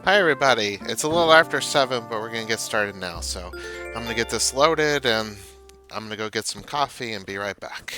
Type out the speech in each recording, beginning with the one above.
Hi everybody. It's a little after 7, but we're going to get started now. So I'm going to get this loaded and I'm going to go get some coffee and be right back.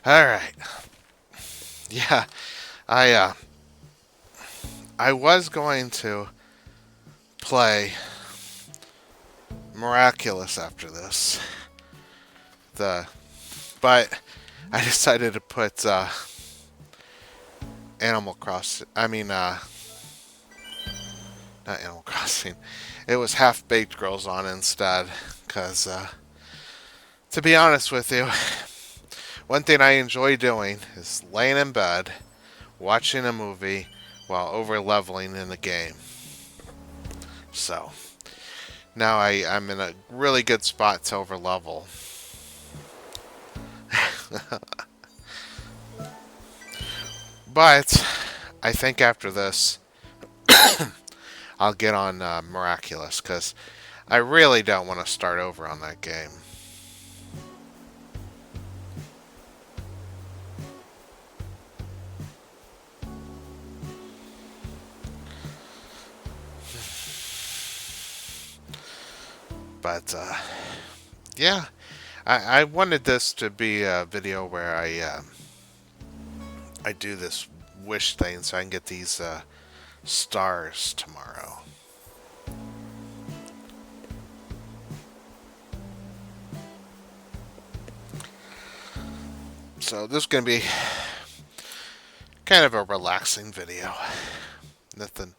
All right. Yeah, I uh I was going to play Miraculous after this. The but I decided to put Animal Crossing. Not Animal Crossing. It was Half Baked Girls on instead cuz to be honest with you, one thing I enjoy doing is laying in bed watching a movie while over leveling in the game. So now I'm in a really good spot to over level. But I think after this, I'll get on Miraculous because I really don't want to start over on that game. But yeah, I wanted this to be a video where I do this wish thing so I can get these stars tomorrow. So this is going to be kind of a relaxing video. Nothing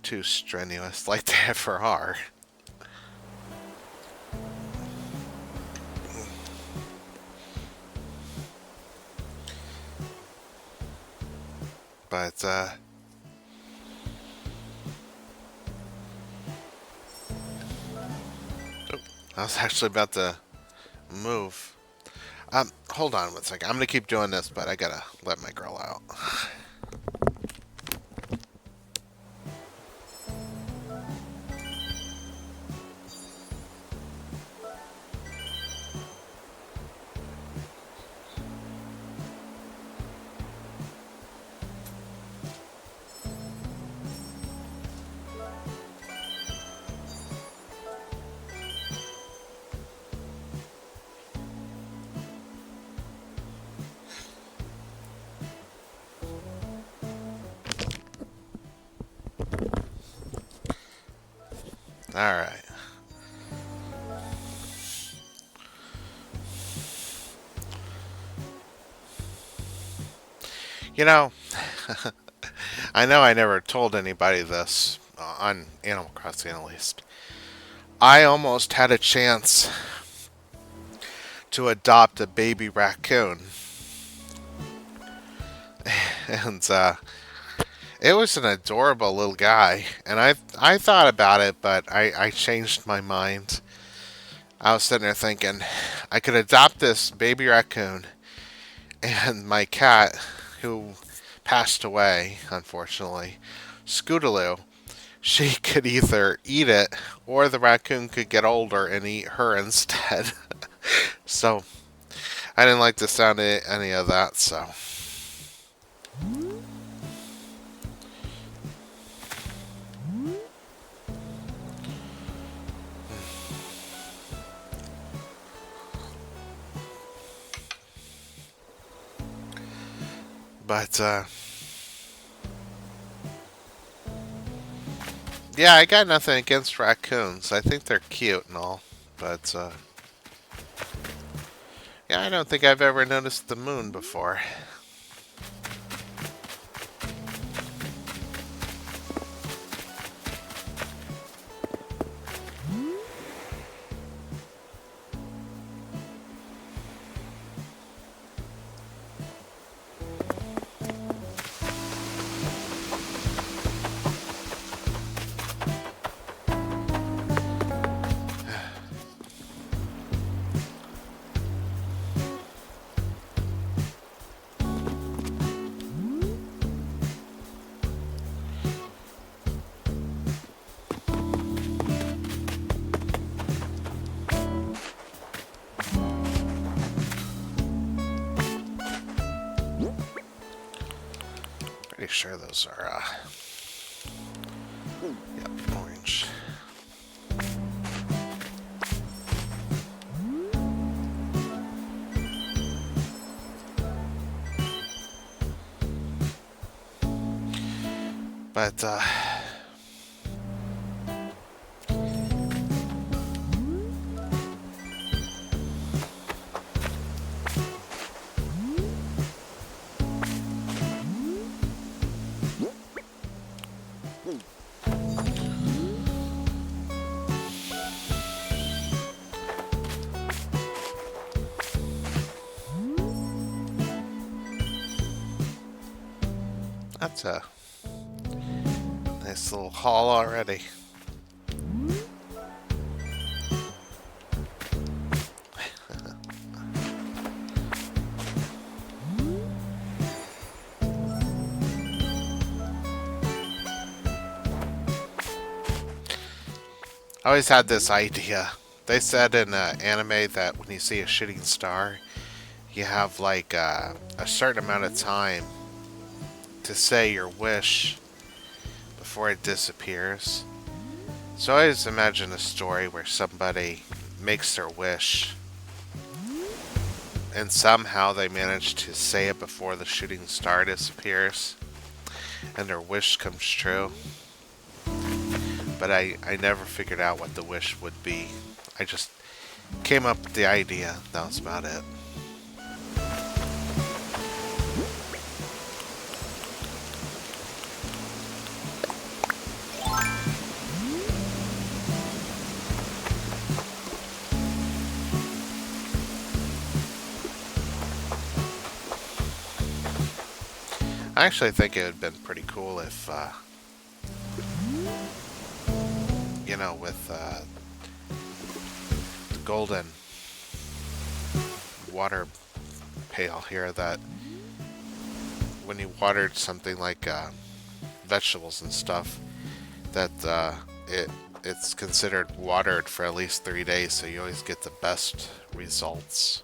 too strenuous like they ever are. But I was actually about to move. Hold on one second. I'm gonna keep doing this, but I gotta let my girl out. All right. You know, I know I never told anybody this on Animal Crossing at least. I almost had a chance to adopt a baby raccoon, and it was an adorable little guy. And I thought about it, but I changed my mind. I was sitting there thinking I could adopt this baby raccoon, and my cat, who passed away, unfortunately, Scootaloo, she could either eat it or the raccoon could get older and eat her instead. So I didn't like the sound of any of that, so. But, yeah, I got nothing against raccoons. I think they're cute and all. But, yeah, I don't think I've ever noticed the moon before. sure those are, yep, orange. But, that's a nice little haul already. I always had this idea. They said in anime that when you see a shooting star, you have like a certain amount of time to say your wish before it disappears. So I always imagine a story where somebody makes their wish and somehow they manage to say it before the shooting star disappears and their wish comes true. But I never figured out what the wish would be. I just came up with the idea. That was about it. I actually think it would have been pretty cool if, you know, with the golden water pail here, that when you watered something like vegetables and stuff, that it's considered watered for at least 3 days, so you always get the best results.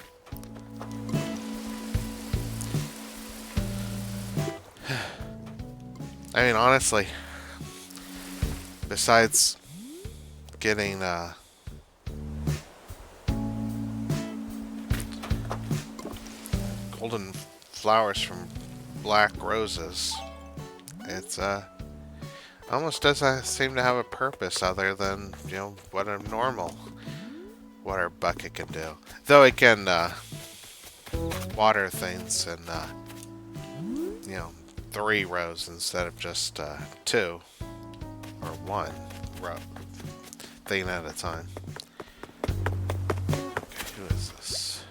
I mean, honestly, besides getting golden flowers from black roses, it's almost doesn't seem to have a purpose other than, you know, what a normal water bucket can do. Though it can water things in, you know, 3 rows instead of just 2 or 1 row thing at a time. Okay, who is this?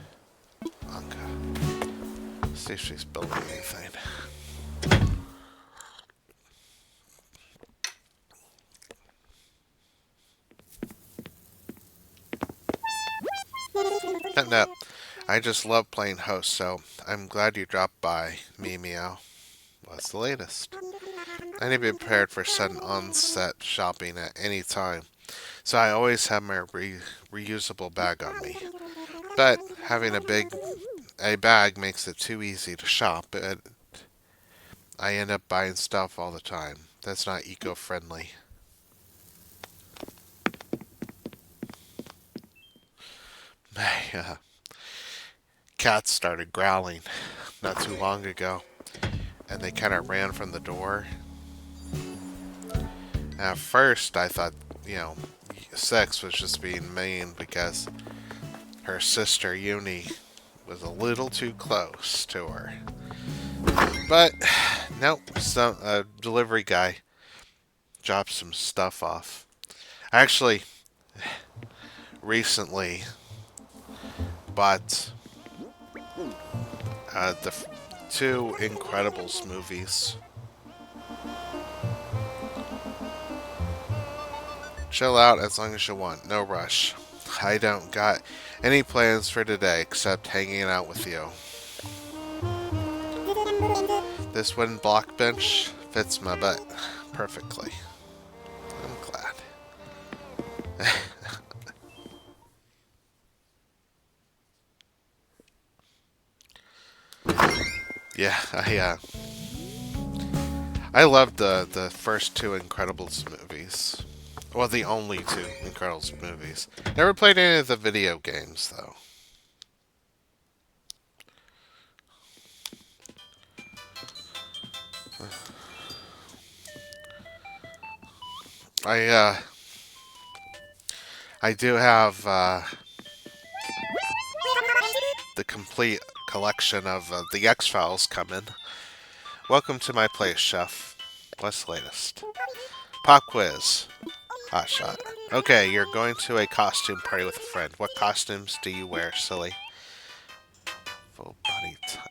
Anka. See if she's building anything. No, I just love playing host, so I'm glad you dropped by, Meow. What's the latest? I need to be prepared for sudden onset shopping at any time, so I always have my reusable bag on me. But having a bag makes it too easy to shop, and I end up buying stuff all the time. That's not eco-friendly. My cat started growling not too long ago, and they kind of ran from the door. At first, I thought, you know, Sex was just being mean because her sister Uni was a little too close to her. But nope, some delivery guy dropped some stuff off. I actually recently bought the 2 Incredibles movies. Chill out as long as you want, no rush. I don't got any plans for today except hanging out with you. This wooden block bench fits my butt perfectly. I'm glad. Yeah, I loved the first two Incredibles movies. Well, the only two Incredibles movies. Never played any of the video games though. I uh, I do have the complete collection of the X Files coming. Welcome to my place, chef. What's the latest? Pop quiz. Hot shot. Okay, you're going to a costume party with a friend. What costumes do you wear, silly? Full body tie.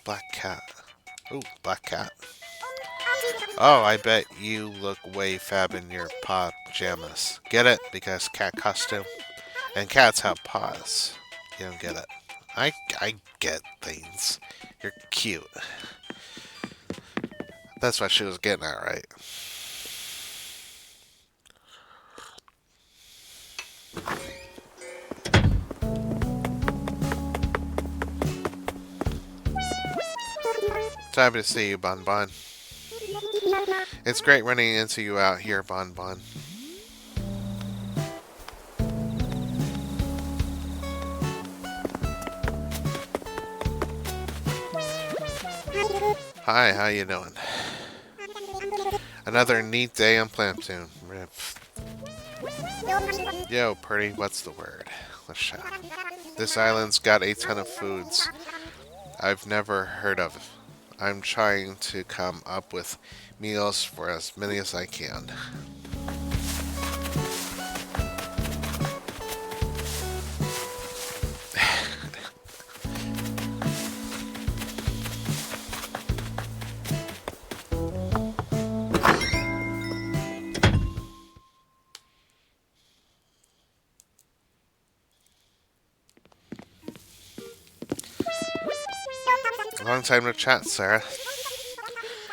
Black cat. Ooh, black cat. Oh, I bet you look way fab in your pajamas. Get it? Because cat costume. And cats have paws. You don't get it. I get things. You're cute. That's what she was getting at, right? Time to see you, Bon Bon. It's great running into you out here, Bon Bon. Hi, how you doing? Another neat day on Plamptoon. Yo, Purdy, what's the word? Let's chat. This island's got a ton of foods I've never heard of. I'm trying to come up with meals for as many as I can. Long time to chat, Sarah.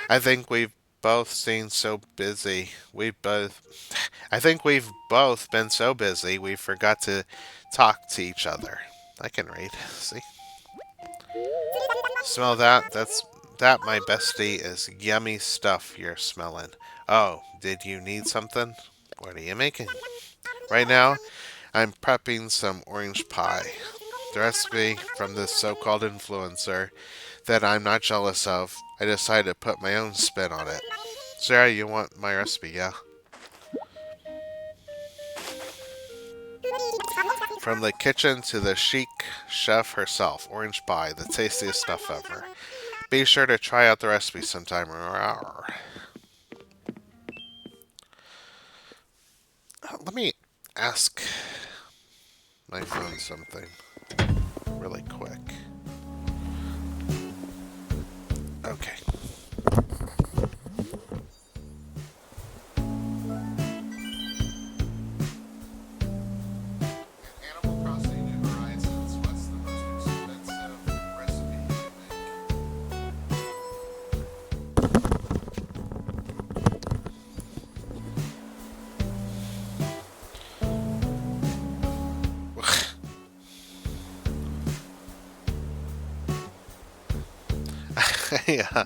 I think we've both seen so busy. I think we've both been so busy we forgot to talk to each other. I can read. See? Smell that? That, my bestie, is yummy stuff you're smelling. Oh, did you need something? What are you making? Right now, I'm prepping some orange pie. The recipe from this so-called influencer that I'm not jealous of. I decided to put my own spin on it. Sarah, you want my recipe, yeah? From the kitchen to the chic chef herself, orange pie, the tastiest stuff ever. Be sure to try out the recipe sometime. Let me ask my phone something really quick. Okay. Animal Crossing New Horizons, what's the most expensive recipe you make? Yeah.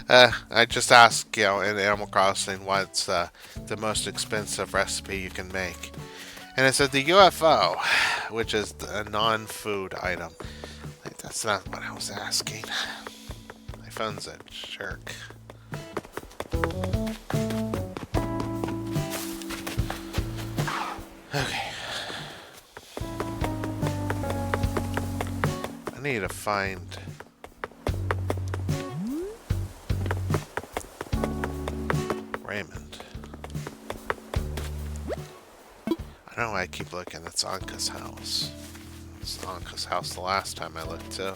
I just asked, in Animal Crossing, what's the most expensive recipe you can make? And it said the UFO, which is a non-food item. Like, that's not what I was asking. My phone's a jerk. Okay. I need to find... Raymond. I know I keep looking. That's Anka's house. It's Anka's house the last time I looked too.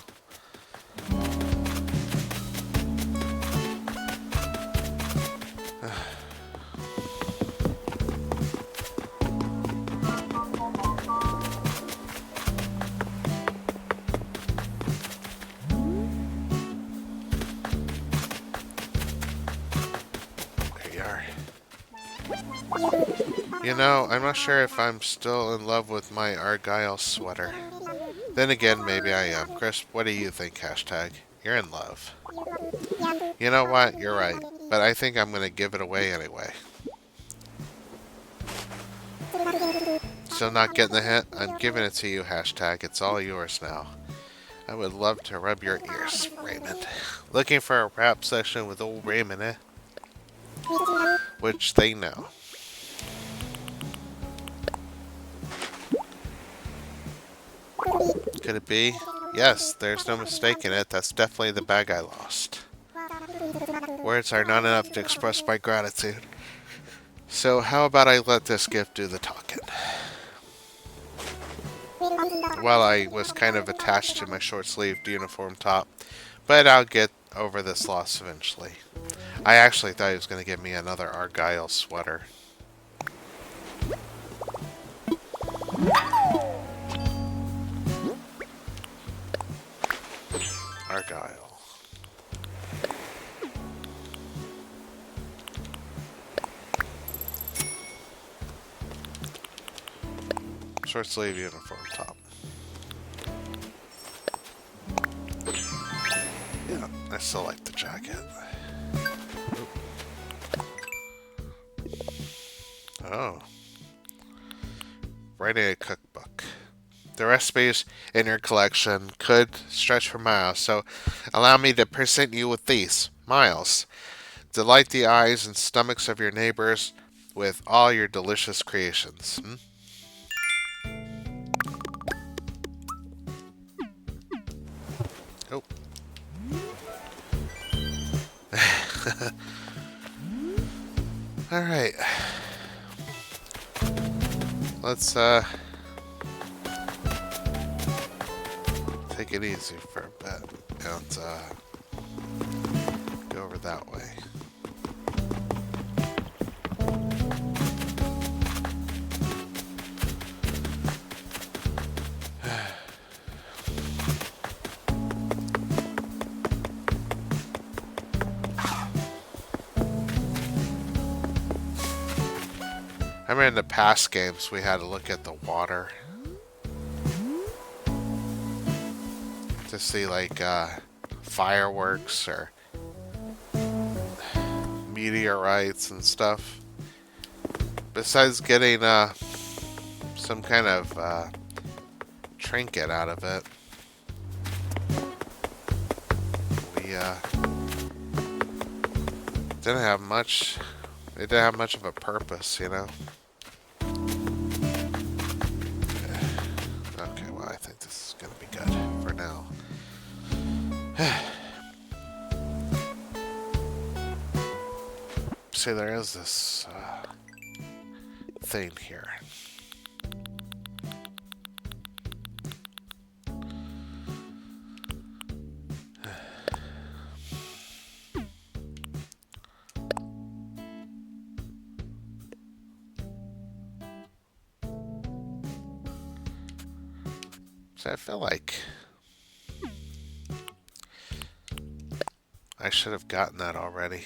There you are. You know, I'm not sure if I'm still in love with my Argyle sweater. Then again, maybe I am. Chris, what do you think? Hashtag. You're in love. You know what? You're right. But I think I'm going to give it away anyway. Still not getting the hint? I'm giving it to you, hashtag. It's all yours now. I would love to rub your ears, Raymond. Looking for a rap session with old Raymond, eh? Which they know. Could it be? Yes, there's no mistake in it. That's definitely the bag I lost. Words are not enough to express my gratitude. So how about I let this gift do the talking? Well, I was kind of attached to my short-sleeved uniform top, but I'll get over this loss eventually. I actually thought he was going to give me another Argyle sweater. Argyle. Short sleeve uniform top. Yeah, I still like the jacket. Oh. Writing a cookbook. The recipes in your collection could stretch for miles, so allow me to present you with these. Miles. Delight the eyes and stomachs of your neighbors with all your delicious creations. Hmm? Oh. Alright. Let's, take it easy for a bit and, go over that way. I remember in the past games we had to look at the water to see like fireworks or meteorites and stuff. Besides getting some kind of trinket out of it, we didn't have much. It didn't have much of a purpose, you know. Okay, well, I think this is gonna be good for now. See, there is this thing here. So I feel like I should have gotten that already.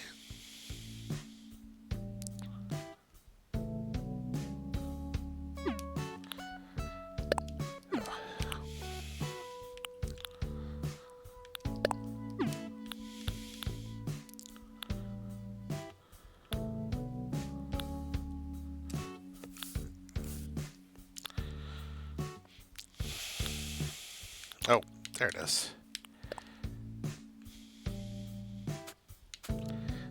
Oh, there it is.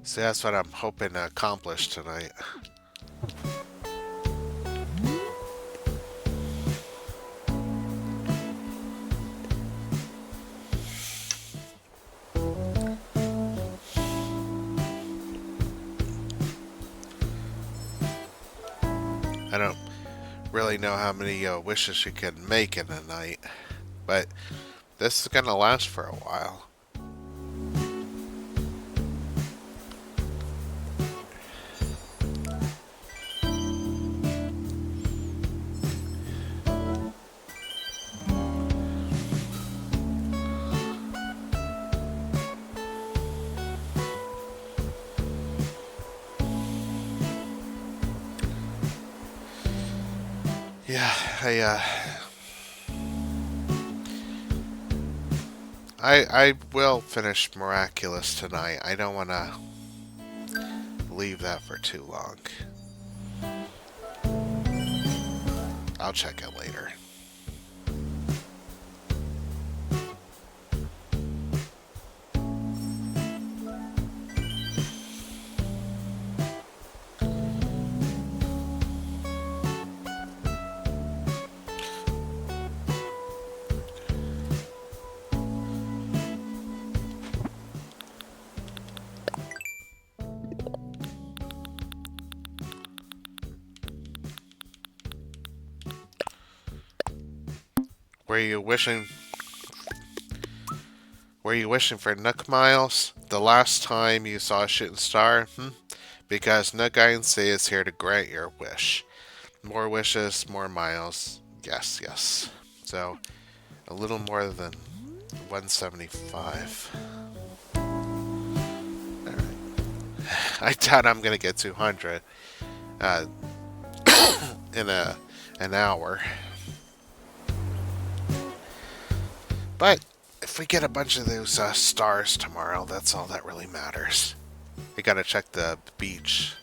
See, that's what I'm hoping to accomplish tonight. I don't really know how many wishes you can make in a night, but this is going to last for a while. Yeah, I will finish Miraculous tonight. I don't want to leave that for too long. I'll check it later. Were you wishing? Were you wishing for Nook Miles the last time you saw a shooting star? Because Nook INC is here to grant your wish. More wishes, more miles. Yes, yes. So, a little more than 175. Alright. I doubt I'm gonna get 200 in an hour. But if we get a bunch of those stars tomorrow, that's all that really matters. We gotta check the beach.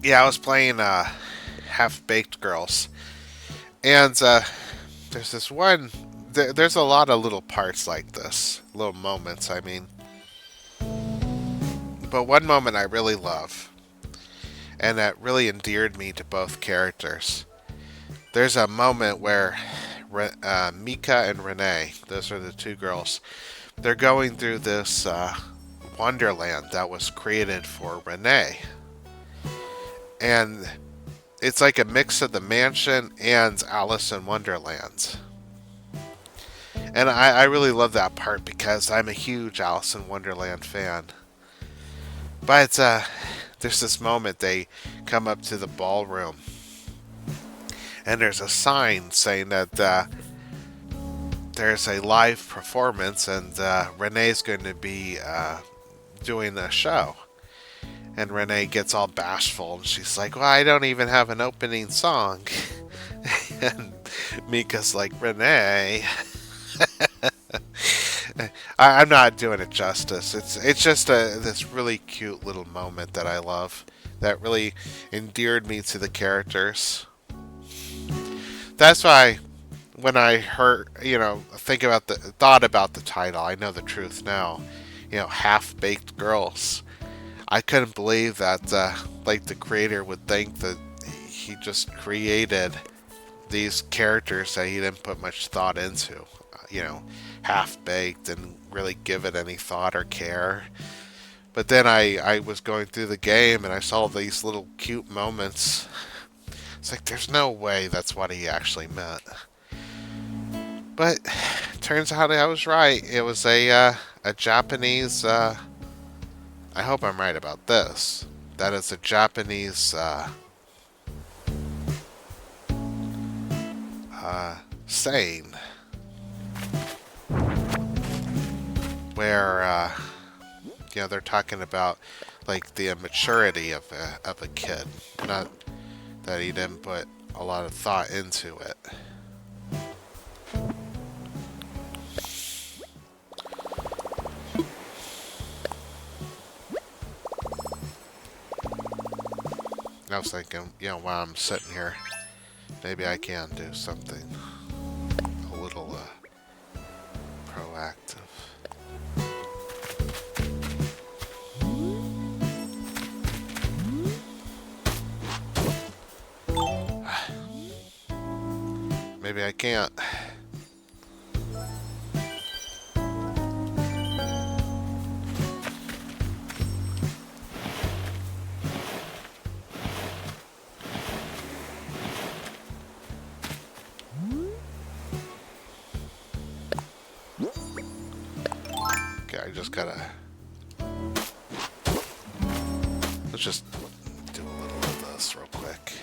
Yeah, I was playing Half-Baked Girls. And there's this one... There's a lot of little parts like this. Little moments, I mean. But one moment I really love. And that really endeared me to both characters. There's a moment where Mika and Renee, those are the two girls, they're going through this wonderland that was created for Renee. And it's like a mix of the mansion and Alice in Wonderland. And I really love that part because I'm a huge Alice in Wonderland fan. But there's this moment they come up to the ballroom. And there's a sign saying that there's a live performance and Renee's going to be doing a show. And Renee gets all bashful and she's like, well, I don't even have an opening song. And Mika's like, Renee. I'm not doing it justice. It's just this really cute little moment that I love. That really endeared me to the characters. That's why when I thought about the title, I know the truth now. Half-Baked Girls. I couldn't believe that, the creator would think that he just created these characters that he didn't put much thought into. Half-baked and really give it any thought or care. But then I was going through the game and I saw these little cute moments. It's like, there's no way that's what he actually meant. But turns out I was right. It was a Japanese... I hope I'm right about this. That is a Japanese saying where they're talking about the immaturity of a kid, not that he didn't put a lot of thought into it. I was thinking, while I'm sitting here, maybe I can do something a little proactive. Maybe I can't. I just gotta... Let's just do a little of this real quick.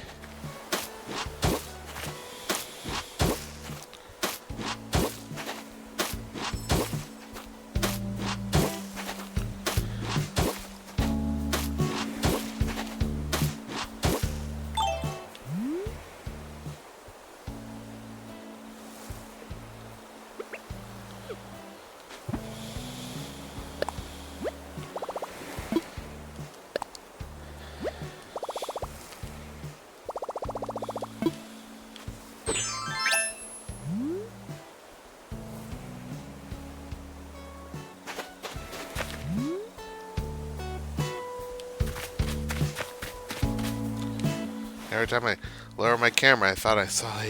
Every time I lower my camera, I thought I saw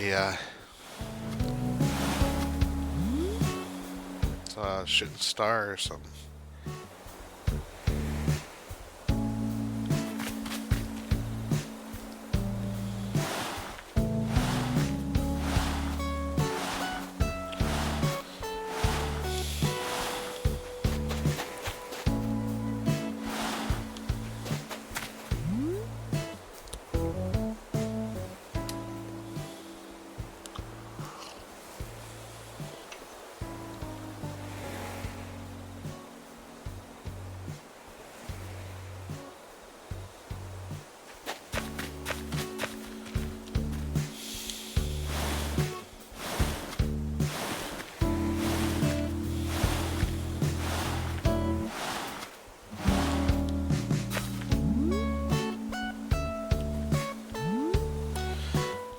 a shooting star or something.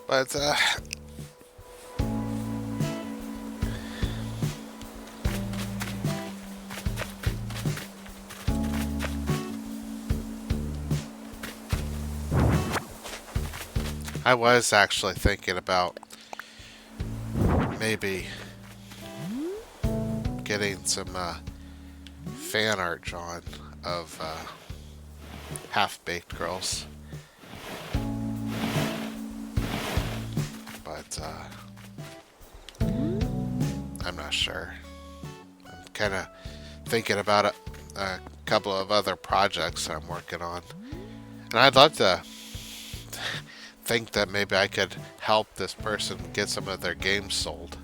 But I was actually thinking about maybe getting some fan art drawn of half-baked girls, but I'm not sure. I'm kind of thinking about a couple of other projects that I'm working on, and I'd love to think that maybe I could help this person get some of their games sold.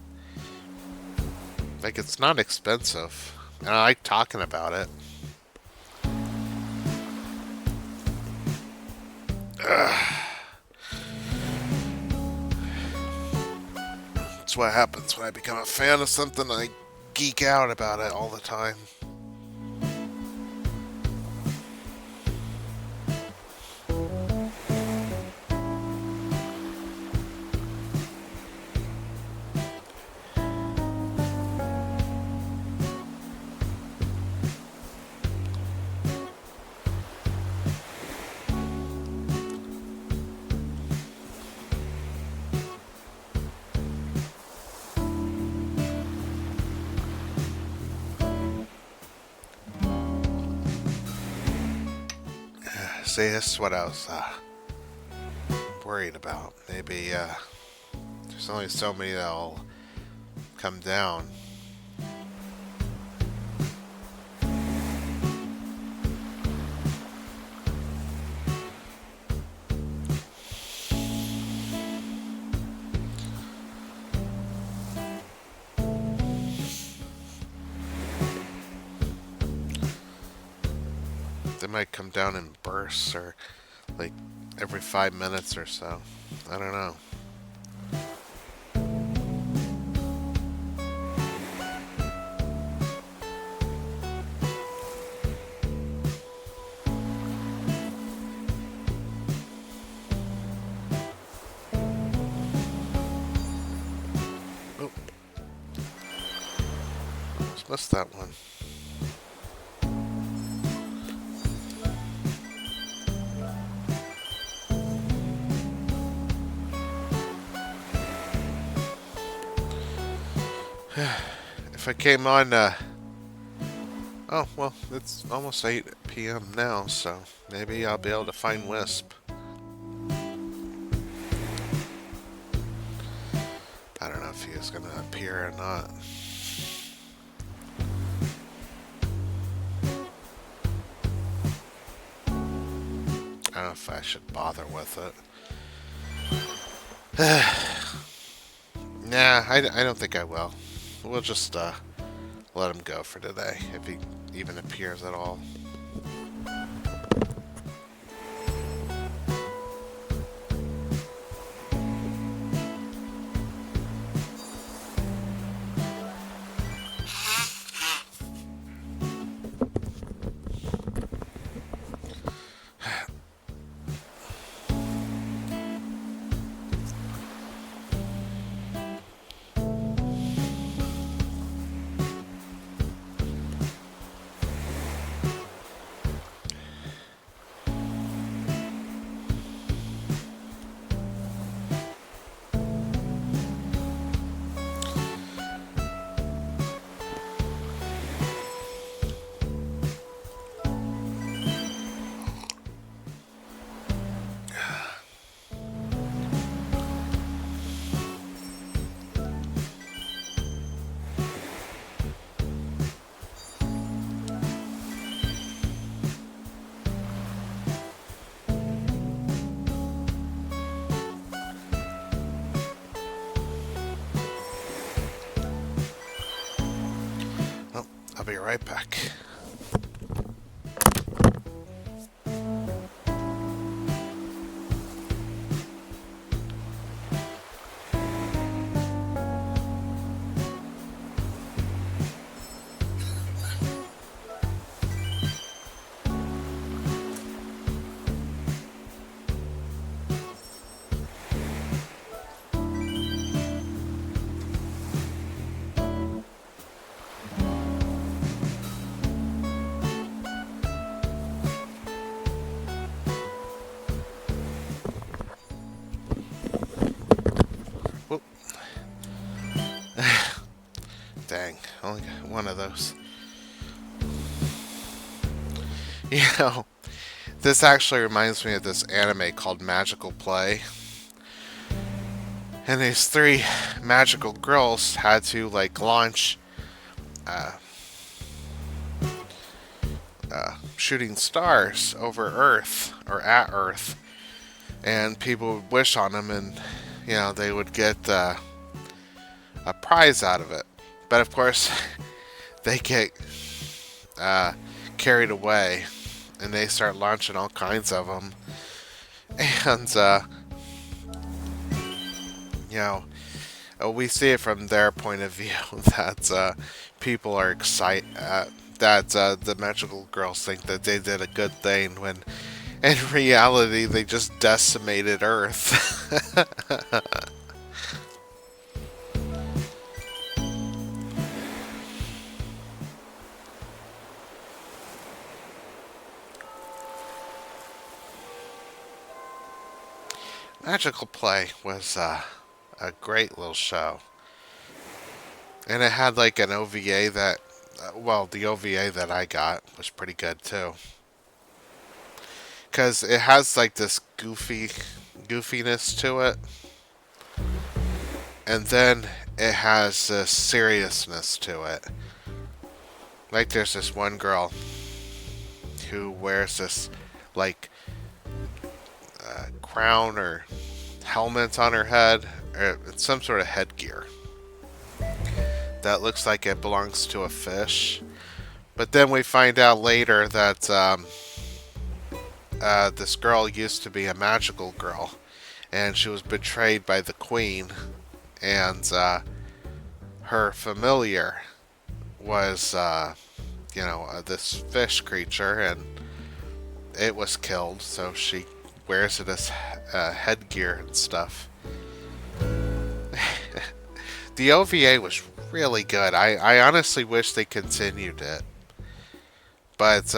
Like, it's not expensive, and I like talking about it. That's what happens when I become a fan of something. I geek out about it all the time. See, this is what I was worried about. Maybe there's only so many that'll come down. They might come down in bursts or like every 5 minutes or so. I don't know. Oh, just missed that one. If I came on, oh, well, it's almost 8 p.m. now, so maybe I'll be able to find Wisp. I don't know if he is going to appear or not. I don't know if I should bother with it. Nah, I don't think I will. We'll just let him go for today, if he even appears at all. I'll be right back. Whoop. Dang, only got one of those. You know, this actually reminds me of this anime called Magical Play. And these three magical girls had to like launch uh, shooting stars over Earth or at Earth, and people would wish on them, and they would get a prize out of it. But of course, they get carried away, and they start launching all kinds of them, and we see it from their point of view that people are excited that the magical girls think that they did a good thing when in reality they just decimated Earth. Magical Play was a great little show. And it had like an OVA that, the OVA that I got was pretty good too. Because it has like this goofiness to it. And then it has this seriousness to it. Like there's this one girl who wears this like crown or helmet on her head, or it's some sort of headgear that looks like it belongs to a fish. But then we find out later that this girl used to be a magical girl, and she was betrayed by the queen, and her familiar was, this fish creature, and it was killed, so she wears it as headgear and stuff. The OVA was really good. I honestly wish they continued it. But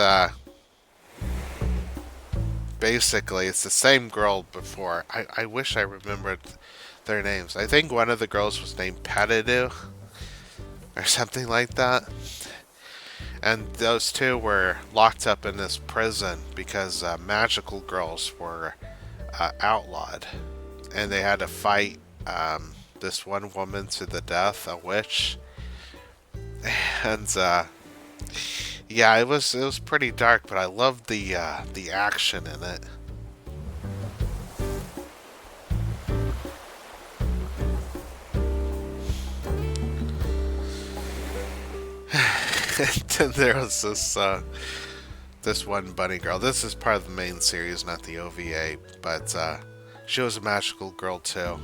basically, it's the same girl before. I wish I remembered their names. I think one of the girls was named Pettidu or something like that. And those two were locked up in this prison because magical girls were outlawed. And they had to fight this one woman to the death, a witch. And it was pretty dark, but I loved the action in it. And then there was this one bunny girl. This is part of the main series, not the OVA, but she was a magical girl too,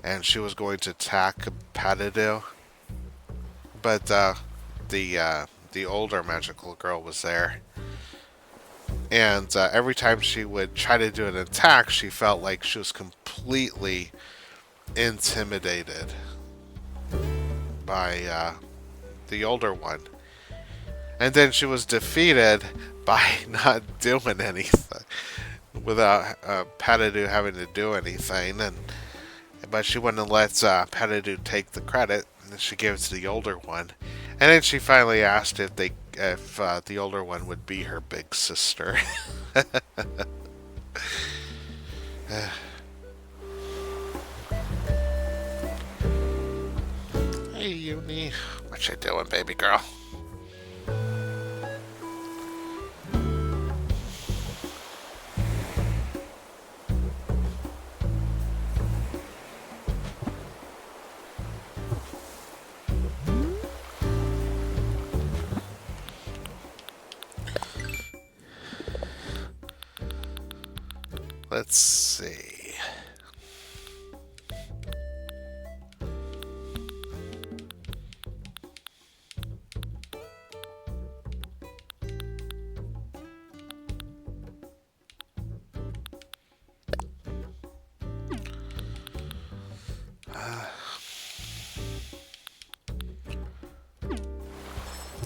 and she was going to attack Pettidu, but the older magical girl was there, and every time she would try to do an attack, she felt like she was completely intimidated by the older one. And then she was defeated by not doing anything, without Pettidu having to do anything. But she wouldn't let Pettidu take the credit, and she gave it to the older one. And then she finally asked if the older one would be her big sister. Hey, Uni, what you doing, baby girl? Let's see.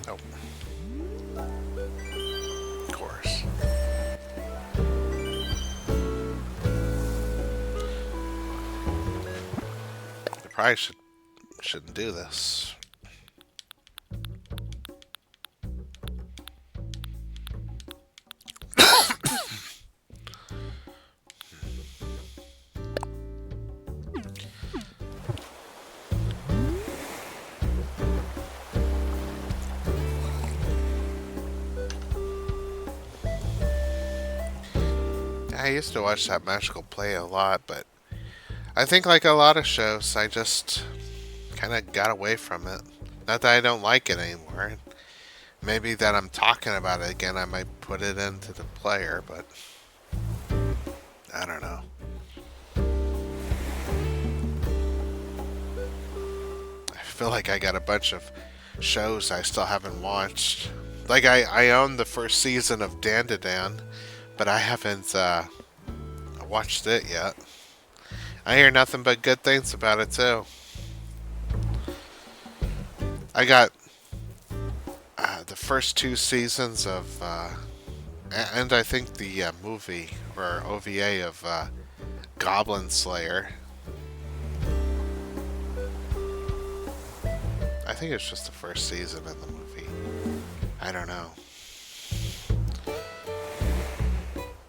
Oh, of course. I probably shouldn't do this. I used to watch that Magical Play a lot, but I think like a lot of shows, I just kind of got away from it. Not that I don't like it anymore. Maybe that I'm talking about it again, I might put it into the player, but I don't know. I feel like I got a bunch of shows I still haven't watched. Like I own the first season of Dandadan, but I haven't watched it yet. I hear nothing but good things about it too. I got the first two seasons of, and I think the movie or OVA of Goblin Slayer. I think it's just the first season in the movie. I don't know.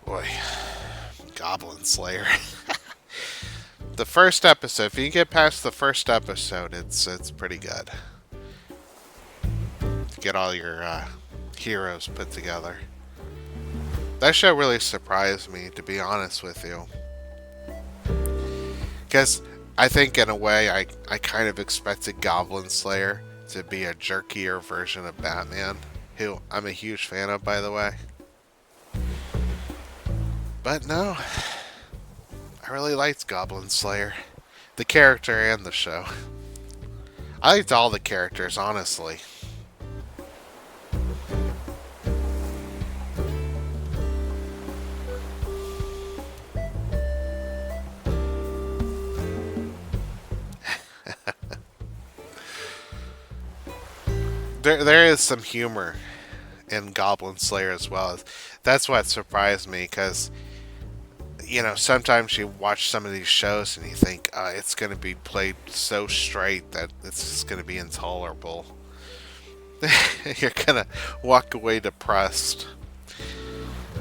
Boy, Goblin Slayer. The first episode, if you get past the first episode, it's pretty good. Get all your heroes put together. That show really surprised me, to be honest with you. Because I think, in a way, I kind of expected Goblin Slayer to be a jerkier version of Batman, who I'm a huge fan of, by the way. But no, I really liked Goblin Slayer. The character and the show. I liked all the characters, honestly. There is some humor in Goblin Slayer as well. That's what surprised me, because sometimes you watch some of these shows and you think it's going to be played so straight that it's just going to be intolerable. You're going to walk away depressed.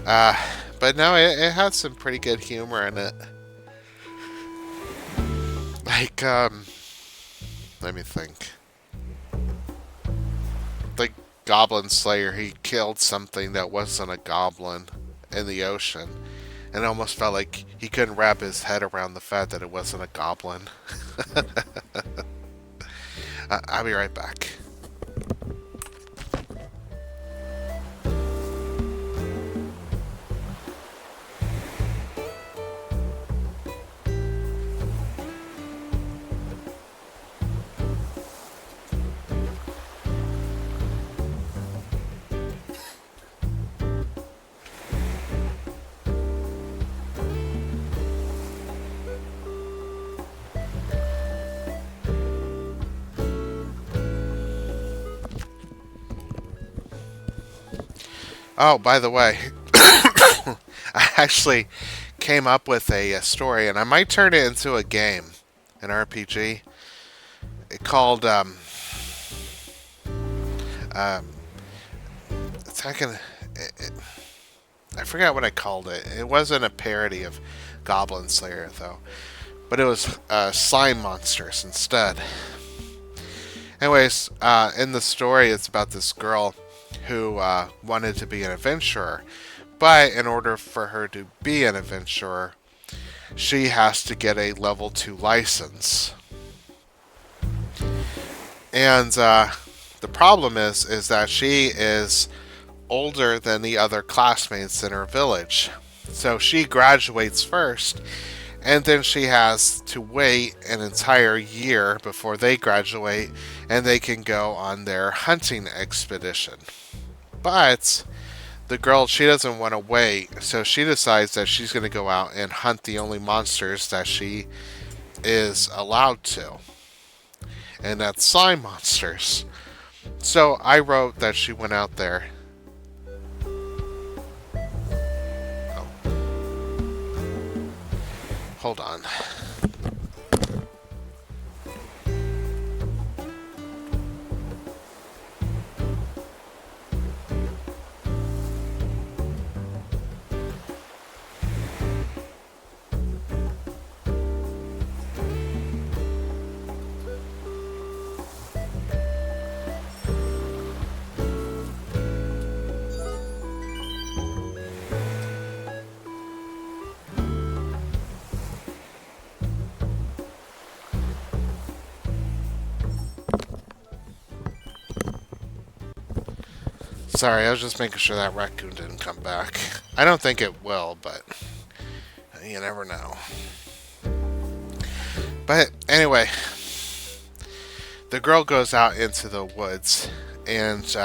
But no, it has some pretty good humor in it. Like, let me think. The Goblin Slayer, he killed something that wasn't a goblin in the ocean. And it almost felt like he couldn't wrap his head around the fact that it wasn't a goblin. I'll be right back. Oh, by the way, I actually came up with a story, and I might turn it into a game, an RPG. It called it's not gonna. I forgot what I called it. It wasn't a parody of Goblin Slayer though, but it was slime monsters instead. Anyways, in the story, it's about this girl who wanted to be an adventurer. But in order for her to be an adventurer, she has to get a level 2 license. And the problem is that she is older than the other classmates in her village. So she graduates first, and then she has to wait an entire year before they graduate and they can go on their hunting expedition. But the girl, she doesn't want to wait, so she decides that she's going to go out and hunt the only monsters that she is allowed to, and that's slime monsters. So I wrote that she went out there. Oh, hold on. Sorry, I was just making sure that raccoon didn't come back. I don't think it will, but you never know. But anyway, the girl goes out into the woods and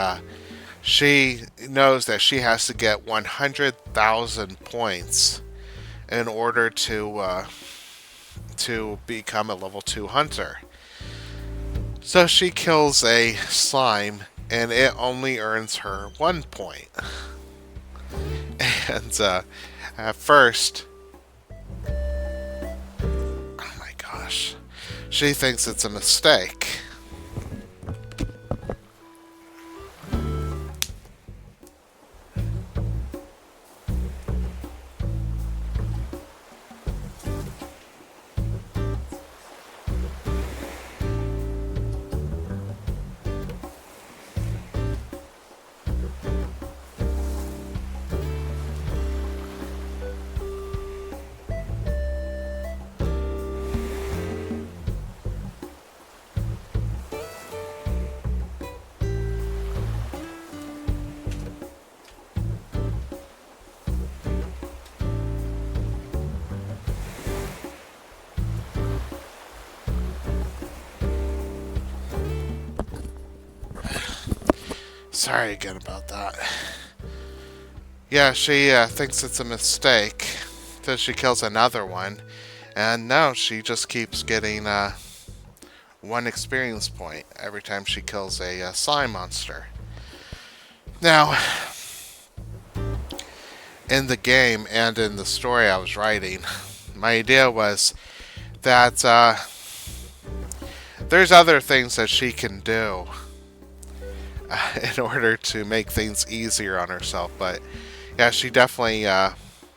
she knows that she has to get 100,000 points in order to become a level 2 hunter. So she kills a slime and it only earns her 1 point. And at first, oh my gosh, she thinks it's a mistake. Sorry again about that. Yeah, she thinks it's a mistake. So she kills another one. And now she just keeps getting 1 experience point every time she kills a slime monster. Now, in the game and in the story I was writing, my idea was that there's other things that she can do in order to make things easier on herself. But yeah, she definitely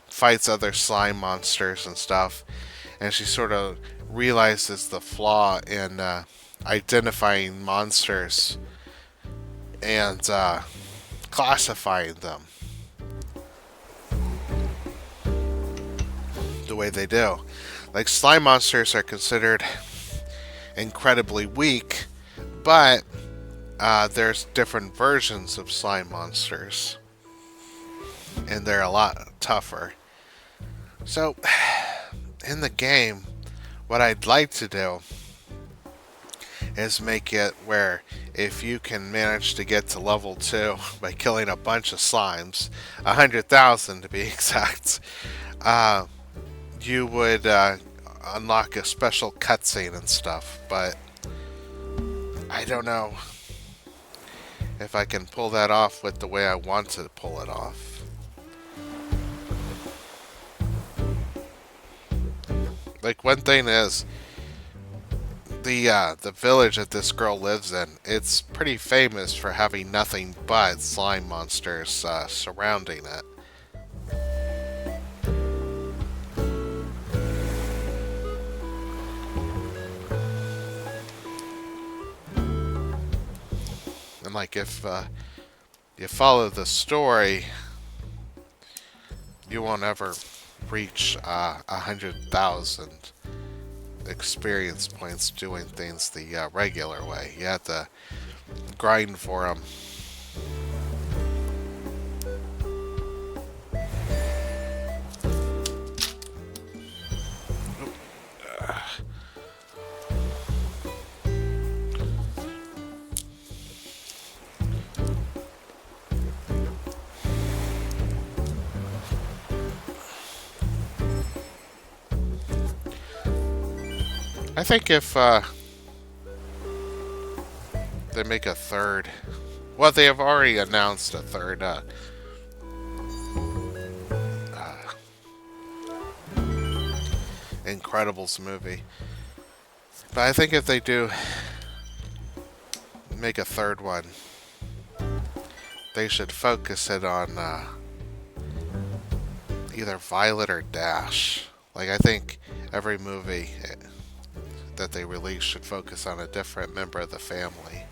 fights other slime monsters and stuff, and she sort of realizes the flaw in identifying monsters and classifying them the way they do. Like, slime monsters are considered incredibly weak, but there's different versions of slime monsters, and they're a lot tougher. So, in the game, what I'd like to do is make it where if you can manage to get to level 2 by killing a bunch of slimes, 100,000 to be exact, you would unlock a special cutscene and stuff. But I don't know if I can pull that off with the way I want to pull it off. Like, one thing is, the village that this girl lives in, it's pretty famous for having nothing but slime monsters surrounding it. And like, if you follow the story, you won't ever reach 100,000 experience points doing things the regular way. You have to grind for them. I think if they make a third, well, they have already announced a third Incredibles movie. But I think if they do make a third one, they should focus it on either Violet or Dash. Like, I think every movie that they release should focus on a different member of the family.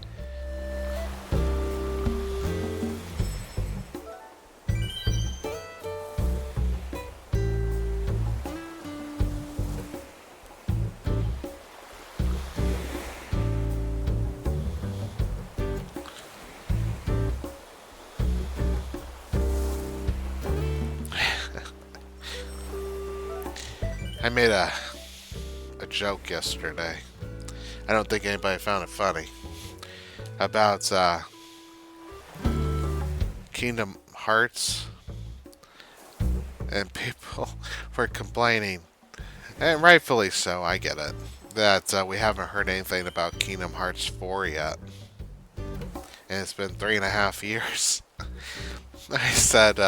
I made a joke yesterday. I don't think anybody found it funny. About Kingdom Hearts. And people were complaining, and rightfully so, I get it, that we haven't heard anything about Kingdom Hearts 4 yet. And it's been 3.5 years. I said,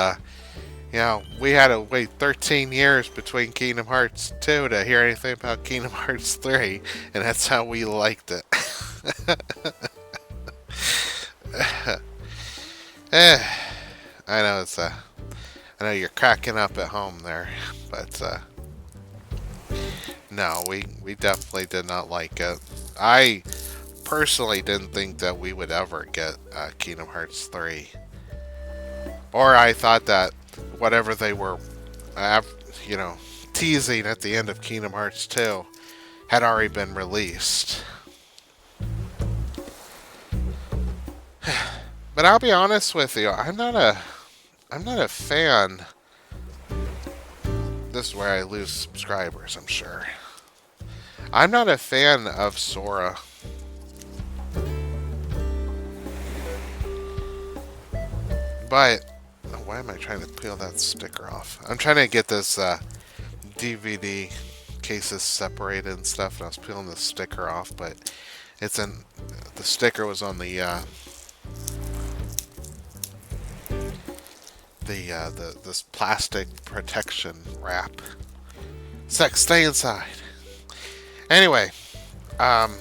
we had to wait 13 years between Kingdom Hearts 2 to hear anything about Kingdom Hearts 3, and that's how we liked it. I know I know you're cracking up at home there, but no, we definitely did not like it. I personally didn't think that we would ever get Kingdom Hearts 3. Or I thought that whatever they were, teasing at the end of Kingdom Hearts 2 had already been released. But I'll be honest with you, I'm not a fan. This is where I lose subscribers, I'm sure. I'm not a fan of Sora. But why am I trying to peel that sticker off? I'm trying to get this DVD cases separated and stuff, and I was peeling the sticker off, but the sticker was on this plastic protection wrap. Stay inside. Anyway, I'm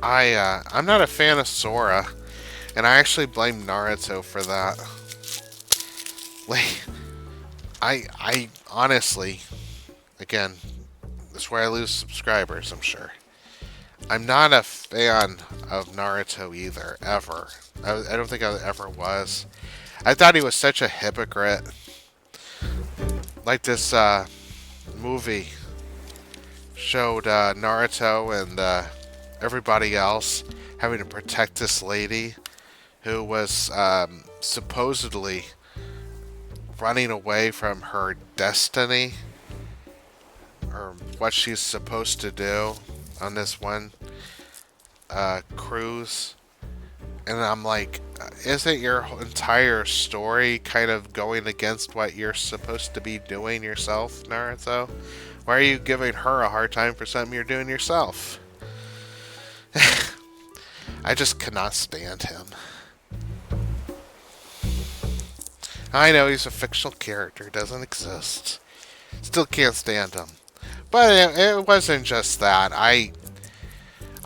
not a fan of Sora, and I actually blame Naruto for that. Like, I honestly, again, this is where I lose subscribers, I'm sure. I'm not a fan of Naruto either, ever. I don't think I ever was. I thought he was such a hypocrite. Like this movie showed Naruto and everybody else having to protect this lady who was supposedly running away from her destiny, or what she's supposed to do on this one cruise. And I'm like, isn't your entire story kind of going against what you're supposed to be doing yourself, Naruto? Why are you giving her a hard time for something you're doing yourself? I just cannot stand him. I know he's a fictional character, doesn't exist. Still can't stand him. But it wasn't just that. I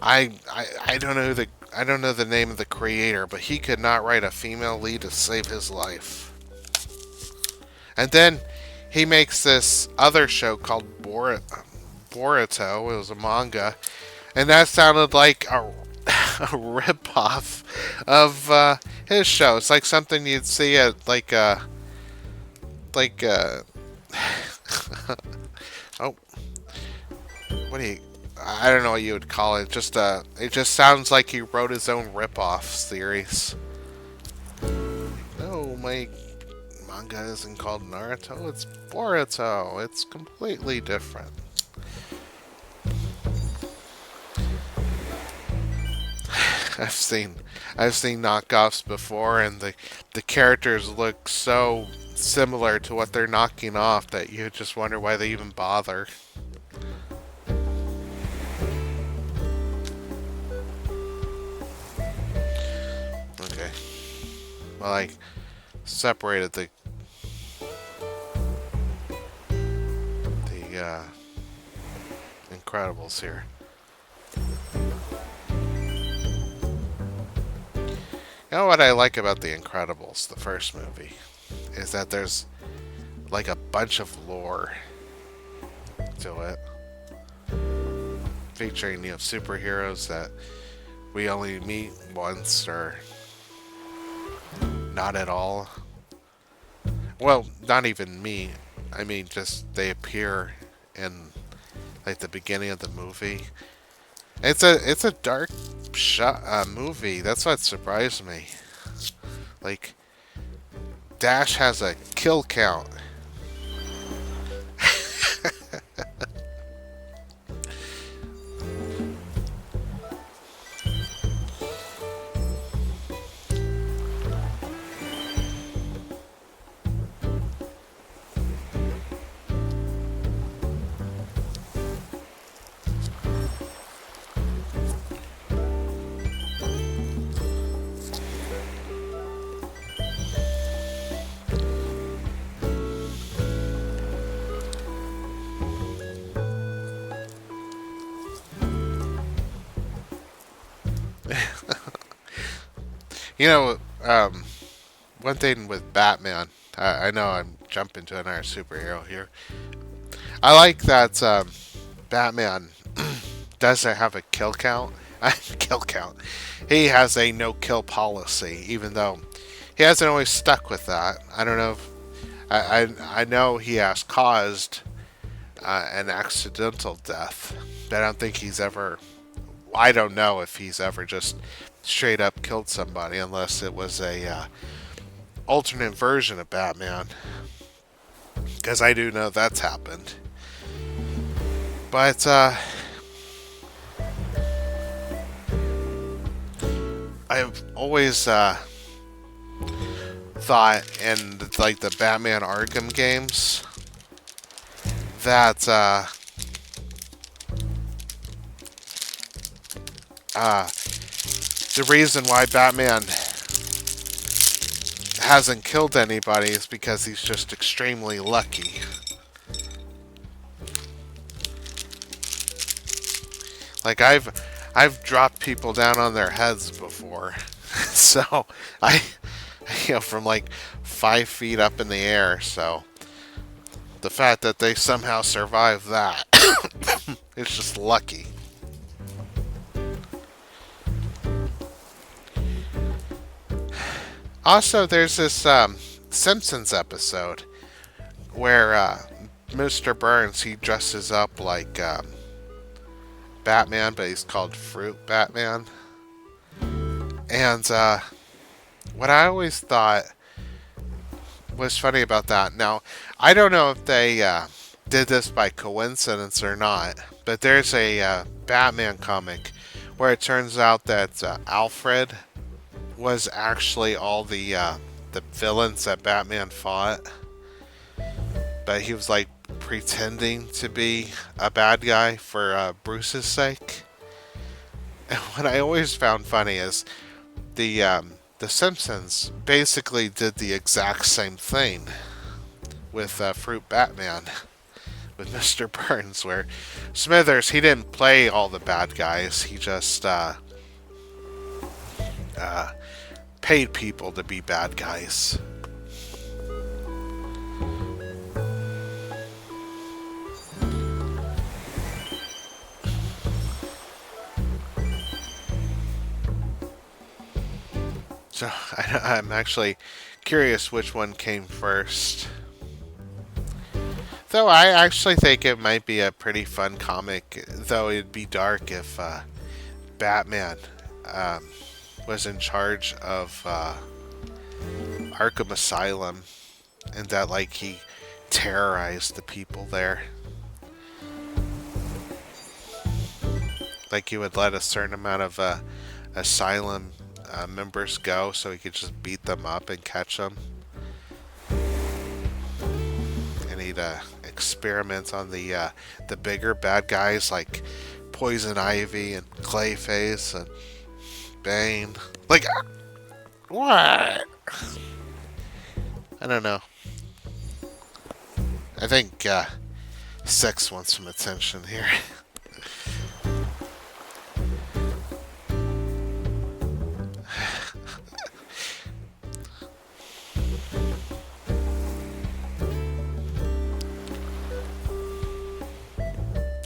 don't know I don't know the name of the creator, but he could not write a female lead to save his life. And then he makes this other show called Boruto. It was a manga, and that sounded like a ripoff of his show. It's like something you'd see at oh, what do you? I don't know what you would call it. It just sounds like he wrote his own ripoff series. No, my manga isn't called Naruto. It's Boruto. It's completely different. I've seen knockoffs before, and the characters look so similar to what they're knocking off that you just wonder why they even bother. Well, I separated the Incredibles here. You know what I like about The Incredibles, the first movie, is that there's like a bunch of lore to it, featuring superheroes that we only meet once or not at all. Well, not even me. I mean, just they appear in like the beginning of the movie. It's a dark movie. That's what surprised me. Like Dash has a kill count. You know, one thing with Batman, I know I'm jumping to another superhero here. I like that Batman doesn't have a kill count. Kill count. He has a no kill policy, even though he hasn't always stuck with that. I don't know if I know he has caused an accidental death, but I don't think he's ever. I don't know if he's ever just straight up killed somebody, unless it was a alternate version of Batman, because I do know that's happened. But I've always thought in like the Batman Arkham games that the reason why Batman hasn't killed anybody is because he's just extremely lucky. Like I've dropped people down on their heads before, so I from like 5 feet up in the air. So the fact that they somehow survived that, it's just lucky. Also, there's this Simpsons episode where Mr. Burns, he dresses up like Batman, but he's called Fruit Batman. And what I always thought was funny about that, now, I don't know if they did this by coincidence or not, but there's a Batman comic where it turns out that Alfred was actually all the villains that Batman fought, but he was like pretending to be a bad guy for Bruce's sake. And what I always found funny is the Simpsons basically did the exact same thing with Fruit Batman with Mr. Burns, where Smithers, he didn't play all the bad guys, he just paid people to be bad guys. So I'm actually curious which one came first. Though I actually think it might be a pretty fun comic, though it'd be dark if Batman was in charge of Arkham Asylum, and that like he terrorized the people there. Like he would let a certain amount of asylum members go, so he could just beat them up and catch them. And he'd experiment on the bigger bad guys like Poison Ivy and Clayface and Bane. Like what? I don't know. I think 6 wants some attention here.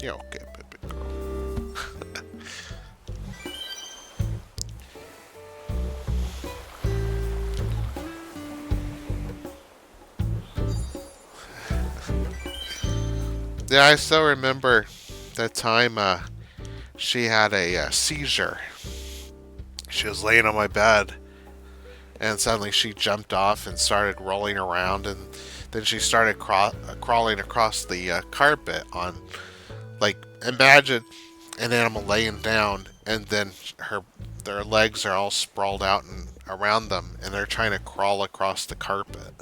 Yeah, okay, baby girl. Yeah, I still remember that time she had a seizure. She was laying on my bed, and suddenly she jumped off and started rolling around, and then she started crawling across the carpet on, like, imagine an animal laying down, and then their legs are all sprawled out and around them, and they're trying to crawl across the carpet.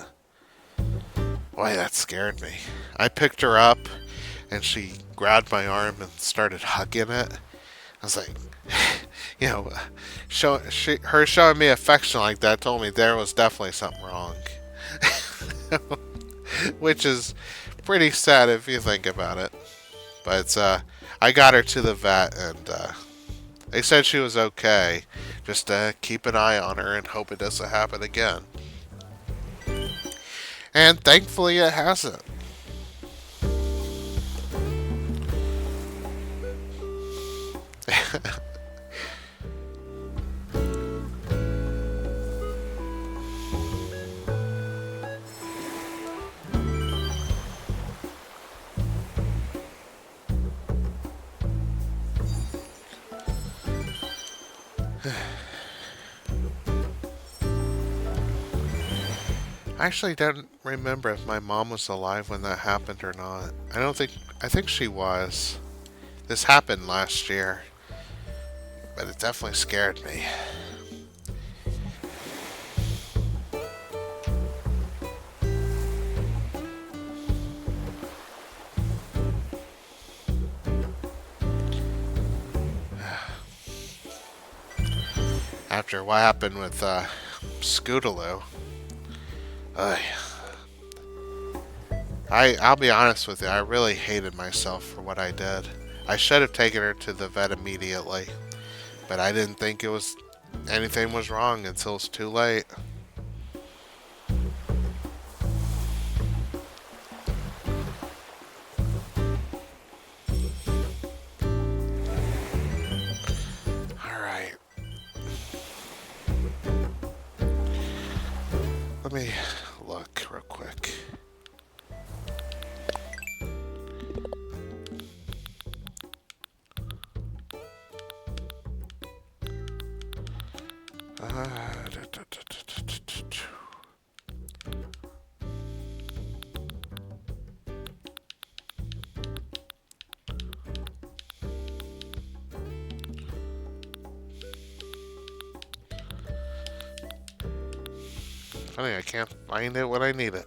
Boy, that scared me. I picked her up, and she grabbed my arm and started hugging it. I was like, you know, her showing me affection like that told me there was definitely something wrong. Which is pretty sad if you think about it. But I got her to the vet, and they said she was okay. Just keep an eye on her and hope it doesn't happen again. And thankfully it hasn't. I actually don't remember if my mom was alive when that happened or not. I think she was. This happened last year, but it definitely scared me. After what happened with Scootaloo, uh, I'll be honest with you, I really hated myself for what I did. I should have taken her to the vet immediately, but I didn't think anything was wrong until it's too late. All right. Let me look real quick. Funny, I can't find it when I need it.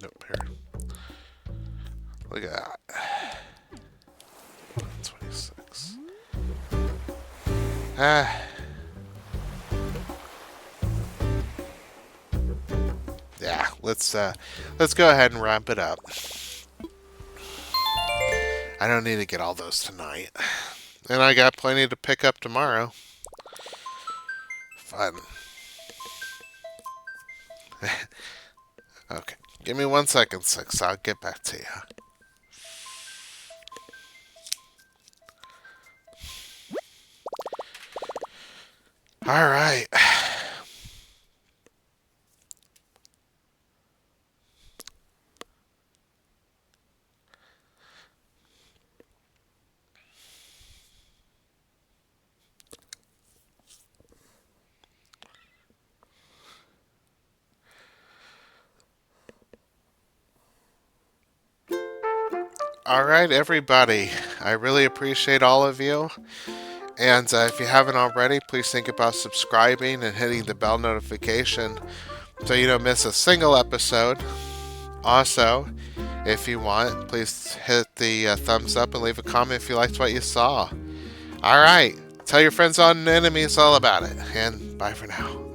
Nope, here. Look at that. 26. Yeah, let's go ahead and wrap it up. I don't need to get all those tonight. And I got plenty to pick up tomorrow. Fun. Okay. Give me 1 second, 6. I'll get back to you. All right. All right, everybody. I really appreciate all of you. And if you haven't already, please think about subscribing and hitting the bell notification so you don't miss a single episode. Also, if you want, please hit the thumbs up and leave a comment if you liked what you saw. All right. Tell your friends on enemies all about it. And bye for now.